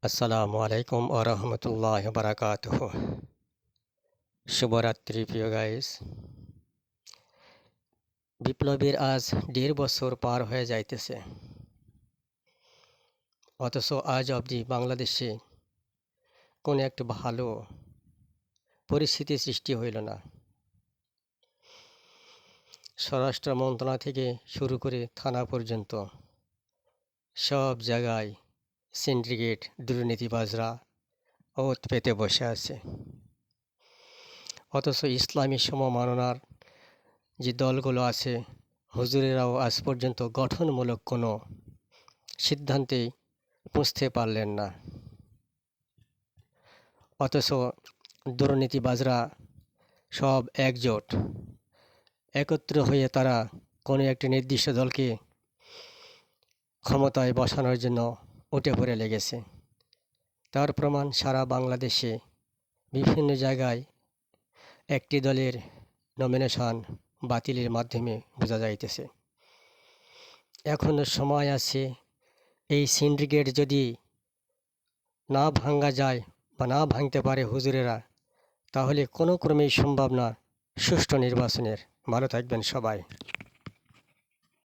আসসালামু আলাইকুম ওয়া রাহমাতুল্লাহি ওয়া বারাকাতুহু। শুভরাত্রি প্রিয় গাইস। বিপ্লবের আজ ১.৫ বছর পার হয়ে যাইতেছে, অথচ আজ অবধি বাংলাদেশে কোনো একটা ভালো পরিস্থিতি সৃষ্টি হইল না। স্বরাষ্ট্র মন্ত্রণালয় থেকে শুরু করে থানা পর্যন্ত সব জায়গায় সিন্ডিকেট দুর্নীতিবাজরা ওত পেতে বসে আছে। অথচ ইসলামী সমমাননার যে দলগুলো আছে, হুজুরেরাও আজ পর্যন্ত গঠনমূলক কোনো সিদ্ধান্তে পৌঁছতে পারলেন না। অথচ দুর্নীতিবাজরা সব একত্র হয়ে তারা কোনো একটি নির্দিষ্ট দলকে ক্ষমতায় বসানোর জন্য উঠে পড়ে লেগেছে। তার প্রমাণ সারা বাংলাদেশে বিভিন্ন জায়গায় একটি দলের নমিনেশন বাতিলের মাধ্যমে বোঝা যাইতেছে। এখনও সময় আছে। এই সিন্ডিকেট যদি না ভাঙ্গা যায় বা না ভাঙতে পারে হুজুরেরা, তাহলে কোনো ক্রমেই সম্ভব না সুষ্ঠু নির্বাচনের। ভালো থাকবেন সবাই।